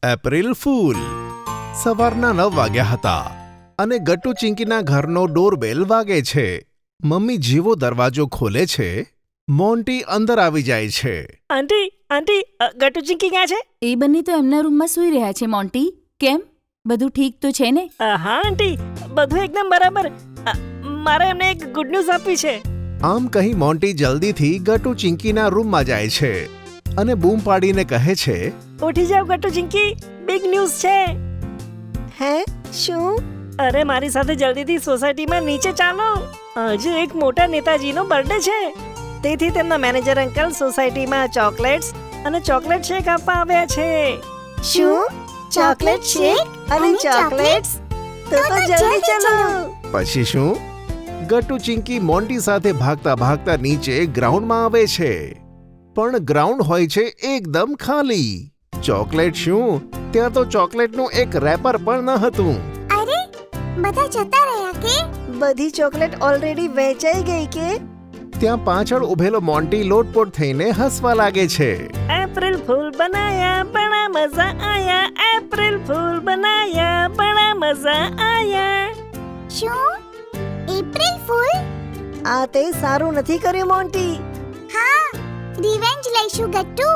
April fool. સવારના 9 વાગ્યા હતા અને ગટ્ટુ ચિંકીના ઘરનો ડોરબેલ વાગે છે. મમ્મી જેવો દરવાજો ખોલે છે, મોન્ટી અંદર આવી જાય છે. આંટી આંટી ગટ્ટુ ચિંકી ક્યાં છે? એ બંને તો એમના રૂમમાં સૂઈ રહ્યા છે. મોન્ટી, કેમ? બધું ઠીક તો છે ને? હા આંટી, બધું એકદમ બરાબર. મારે એમને એક ગુડ ન્યૂઝ આપવી છે. આમ કહી મોન્ટી જલ્દીથી ગટ્ટુ ચિંકીના રૂમમાં જાય છે અને બૂમ પાડીને કહે છે, ઉઠી જાવ ગટ્ટુ ચિંકી, બિગ ન્યૂઝ છે. હે? શું? અરે મારી સાથે જલ્દીથી સોસાયટીમાં નીચે ચાલો. આજે એક મોટા નેતાજીનો બર્થડે છે, તેથી તેમના મેનેજર અંકલ સોસાયટીમાં ચોકલેટ્સ અને ચોકલેટ શેક આપવા આવ્યા છે. શું? ચોકલેટ શેક અને ચોકલેટ્સ? તો જલ્દી ચાલો. પછી શું? ગટ્ટુ ચિંકી મોન્ટી સાથે ભાગતા ભાગતા નીચે ગ્રાઉન્ડમાં આવે છે, પણ ગ્રાઉન્ડ હોય છે એકદમ ખાલી. ચોકલેટ શું? ત્યાં તો ચોકલેટનું એક રેપર પણ ન હતું. અરે, બધા જતા રહ્યા કે? બધી ચોકલેટ ઓલરેડી વેચાઈ ગઈ કે? ત્યાં પાછળ ઉભેલો મોન્ટી લોટપોટ થઈને હસવા લાગે છે. એપ્રિલ ફૂલ બનાયા, બડા મજા આયા. એપ્રિલ ફૂલ બનાયા, બડા મજા આયા. શું? April fool? આ તે સારું નથી કર્યું મોન્ટી. હા, રિવેન્જ લઈશું ગટ્ટુ.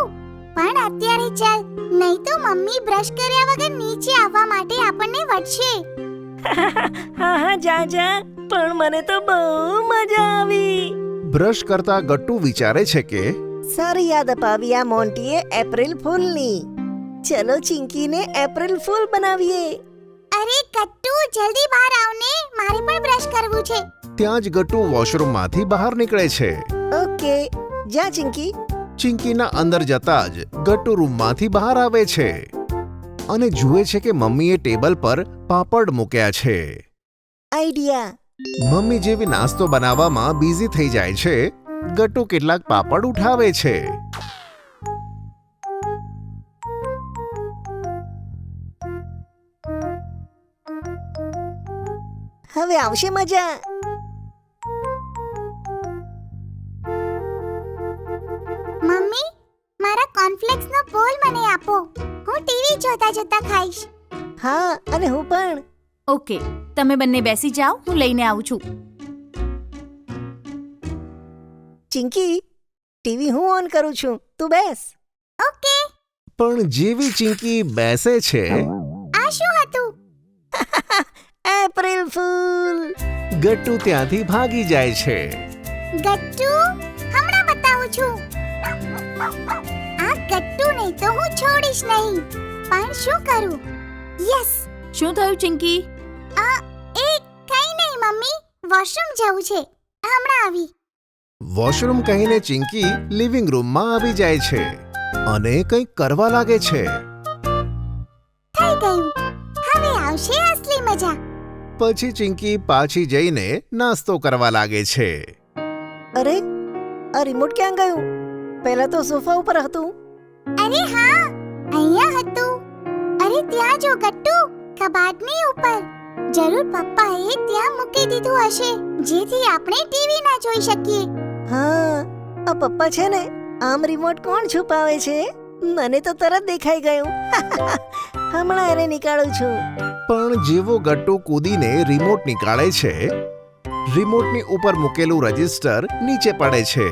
પણ અત્યારે ચાલ, નહીં તો મમ્મી બ્રશ કર્યા વગર નીચે આવવા માટે આપણને વટશે. હા હા, જા જા, પણ મને તો બહુ મજા આવી. બ્રશ કરતા ગટ્ટુ વિચારે છે કે સારી યાદ અપાવી આ મોન્ટીએ એપ્રિલ ફૂલની. ચલો ચિંકીને એપ્રિલ ફૂલ બનાવીએ. અરે ગટ્ટુ, જલ્દી બહાર આવ ને, મારે પણ બ્રશ કરવું છે. ત્યાં જ ગટ્ટુ વોશરૂમમાંથી બહાર નીકળે છે. ઓકે, જા ચિંકી. ચિંકીના અંદર જતા જ ગટ્ટુ રૂમમાંથી બહાર આવે છે અને જુએ છે કે મમ્મીએ ટેબલ પર પાપડ મૂક્યા છે. આઈડિયા. મમ્મી જેવી નાસ્તો બનાવવામાં બિઝી થઈ જાય છે, ગટ્ટુ કેટલાક પાપડ ઉઠાવે છે. હવે આવશે મજા. મમ્મી, મારા કોર્નફ્લેક્સનો બોલ મને આપો. હું ટીવી જોતા જોતા ખાઈશ. હા, અને હું પણ. ઓકે, તમે બંને બેસી જાઓ, હું લઈને આવું છું. ચિંકી, ટીવી હું ઓન કરું છું, તું બેસ. ઓકે. પણ જેવી ચિંકી બેસે છે, આ શું હતું? April fool. ગટ્ટુ ત્યાંથી ભાગી જાય છે. ગટ્ટુ, હમણાં બતાવું છું. આ ગટ્ટુને તો હું છોડીશ નહીં. પણ શું કરું? યસ. શું થયું ચિંકી? કંઈ નહીં મમ્મી, વોશરૂમ જવું છે. હમણાં આવી. વોશરૂમ કહીને ચિંકી લિવિંગ રૂમમાં આવી જાય છે અને કંઈક કરવા લાગે છે. થઈ ગયું. હવે આવશે અસલી મજા. પછી ચિંકી પાછી જઈને નાસ્તો કરવા લાગે છે. અરે, આ રિમોટ ક્યાં ગયું? પહેલા તો સોફા ઉપર હતું. અરે હા, અહીંયા હતું. અરે ત્યાં જો ગટ્ટુ, કબાટની ઉપર. જરૂર પપ્પાએ ત્યાં મૂકી દીધું હશે, જેથી આપણે ટીવી ના જોઈ શકીએ. હા, આ પપ્પા છે ને, આમ રિમોટ કોણ છુપાવે છે? મને તો તરત દેખાઈ ગયું. હમણાં એને નીકાળું છું. પણ જેવો ગટ્ટુ કૂદીને રિમોટ નીકાળે છે, રિમોટની ઉપર મૂકેલું રજિસ્ટર નીચે પડે છે,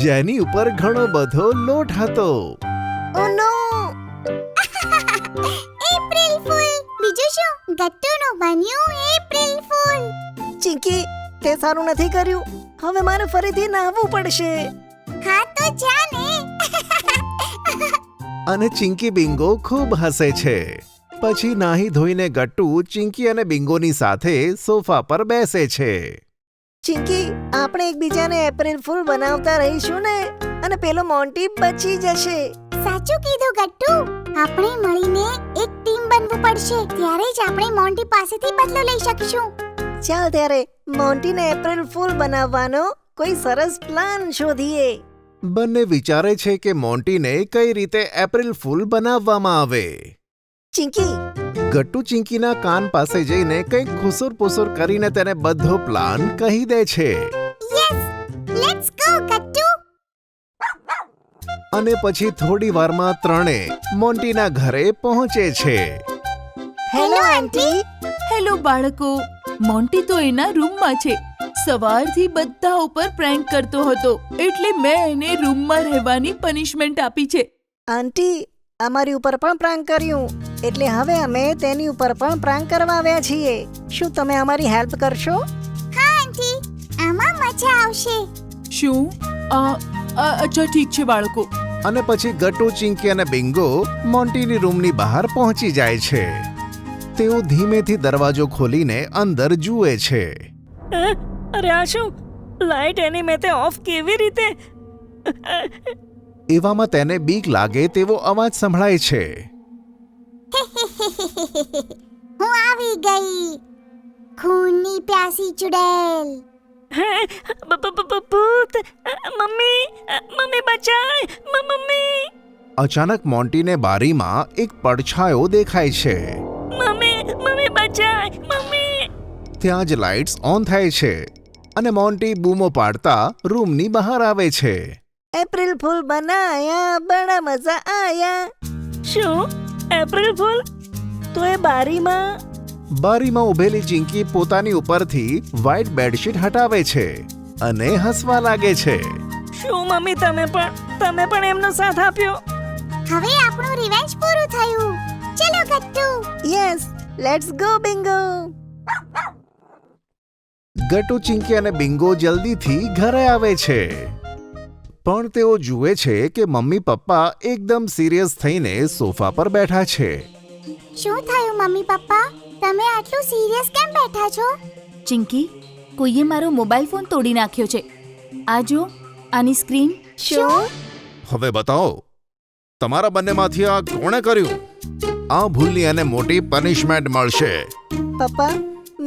જેની ઉપર ઘણો બધો લોટ હતો. Oh no! April fool. બીજું શું? ગટ્ટુનું બન્યું એપ્રિલ ફૂલ. ચિંકી, તે સારું નથી કર્યું. હવે મારે ફરીથી નહાવું પડશે. હા તો જા ને. અને ચિંકી બિંગો ખૂબ હસે છે. પછી નાહી ધોઈને ગટ્ટુ ચિંકી અને બિંગોની સાથે સોફા પર બેસે છે. ચિંકી, આપણે એકબીજાને એપ્રિલ ફૂલ બનાવતા રહીશું ને, અને પેલો મોન્ટી બચી જશે. સાચું કીધું ગટ્ટુ. આપણે મળીને એક ટીમ બનવું પડશે, ત્યારે જ આપણે મોન્ટી પાસેથી બદલો લઈ શકીશું. ચાલ ત્યારે મોન્ટીને એપ્રિલ ફૂલ બનાવવાનો કોઈ સરસ પ્લાન શોધીએ. બંને વિચારે છે કે મોન્ટીને કઈ રીતે એપ્રિલ ફૂલ બનાવવામાં આવે. ચિંકી, ગટ્ટુ ચિંકીના કાન પાસે જઈને કંઈક ખુસુર પુસુર કરીને તેને બધો પ્લાન કહી દે છે. Yes, let's go Gattu. અને પછી થોડી વારમાં ત્રણે મોન્ટીના ઘરે પહોંચે છે. Hello aunty. હેલો બાળકો. મોન્ટી તો એના રૂમમાં છે. સવારથી બધા ઉપર પ્રેન્ક કરતો હતો, એટલે મેં એને રૂમમાં રહેવાની પનિશમેન્ટ આપી છે. આંટી, અમારી ઉપર પણ પ્રાંક કર્યું, એટલે હવે અમે તેની ઉપર પણ પ્રાંક કરવા આવ્યા છીએ. શું તમે અમારી હેલ્પ કરશો? હા આંટી, આમાં મજા આવશે. શું? અચ્છા ઠીક છે બાળકો. અને પછી ગટ્ટુ, ચિંકી અને બિંગો મોન્ટીની રૂમની બહાર પહોંચી જાય છે. તેઓ ધીમેથી દરવાજો ખોલીને અંદર જુએ છે. અરે આ શું? લાઇટ એની મેં તે ઓફ કેવી રીતે? એવામાં તેને બીક લાગે તેવો અવાજ સંભળાય છે. હું આવી ગઈ, ખૂનની પ્યાસી ચુડેલ. ભૂત! મમ્મી બચાય! મમ્મી! અચાનક મોન્ટીને બારીમાં એક પડછાયો દેખાય છે. મમ્મી બચાય! મમ્મી! ત્યાં જ લાઇટ્સ ઓન થાય છે અને મોન્ટી બૂમો પાડતા રૂમની બહાર આવે છે. એપ્રિલ ફૂલ બનાયા, બડા મજા આયા. શું? April fool? તો એ બારીમાં ઊભેલી ચિંકી પોતાની ઉપરથી વ્હાઇટ બેડશીટ હટાવે છે અને હસવા લાગે છે. શું મમ્મી, તમે પણ એમનો સાથ આપ્યો? હવે આપણું રિવેન્જ પૂરું થયું. ચલો Gattu. Yes, let's go Bingo. Gattu, Chinki અને બિંગો જલ્દીથી ઘરે આવે છે. પણ તેઓ જુએ છે કે મમ્મી પપ્પા એકદમ સિરિયસ થઈને સોફા પર બેઠા છે. શું થયું મમ્મી પપ્પા? તમે આટલું સિરિયસ કેમ બેઠા છો? ચિંકી, કોઈએ મારો મોબાઈલ ફોન તોડી નાખ્યો છે. આ જો, આની સ્ક્રીન. શું? હવે બતાવો, તમારા બંનેમાંથી આ કોણે કર્યું? આ ભૂલની અને મોટી પનિશમેન્ટ મળશે. પપ્પા,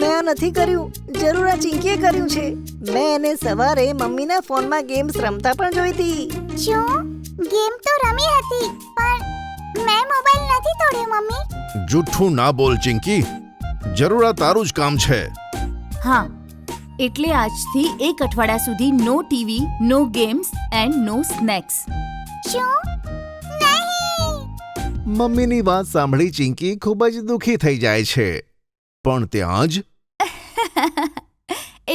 મેં આ નથી કર્યું. જરૂર આ ચિંકીએ કર્યું છે. મેં એને સવારે મમ્મીના ફોનમાં ગેમ્સ રમતા પણ જોઈ હતી. શું? ગેમ તો રમી હતી, પણ મેં મોબાઈલ નથી તોડ્યો મમ્મી. જૂઠું ના બોલ ચિંકી, જરૂર આ તારું જ કામ છે. હા, એટલે આજથી 1 અઠવાડિયા સુધી no TV, no games and no snacks. શું? નહીં. મમ્મીની વાત સાંભળી ચિંકી ખૂબ જ દુઃખી થઈ જાય છે. પણ ત્યાં જ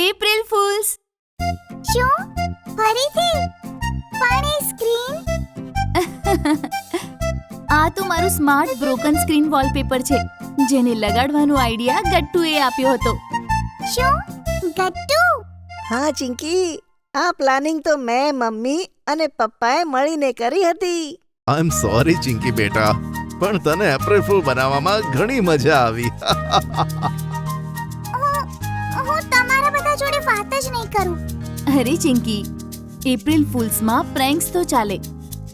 એપ્રિલ ફૂલ્સ. શું? ફરીથી? પણ એ સ્ક્રીન? આ તો મારું સ્માર્ટ બ્રોકન સ્ક્રીન વોલપેપર છે, જેને લગાડવાનો આઈડિયા ગટ્ટુએ આપ્યો હતો. શું? ગટ્ટુ? હા ચિંકી, આ પ્લાનિંગ તો મેં, મમ્મી અને પપ્પાએ મળીને કરી હતી. આઈ એમ સોરી ચિંકી બેટા, પણ તને એપ્રિલ ફૂલ બનાવવામાં ઘણી મજા આવી. હું તમારા બધા જોડે વાત જ નહીં કરું. અરે ચિંકી, એપ્રિલ ફૂલ્સમાં પ્રેન્ક્સ તો ચાલે.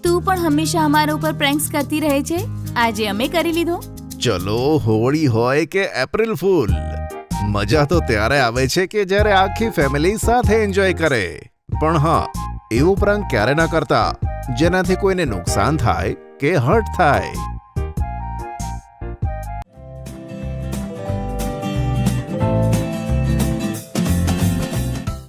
તું પણ હંમેશા અમારા ઉપર પ્રેન્ક્સ કરતી રહે છે. આજે અમે કરી લીધો. ચલો, હોળી હોય કે એપ્રિલ ફૂલ, મજા તો ત્યારે આવે છે કે જ્યારે આખી ફેમિલી સાથે એન્જોય કરે. પણ હા, એવું પ્રાંક ક્યારે ન કરતા જેનાથી કોઈને નુકસાન થાય કે હર્ટ થાય.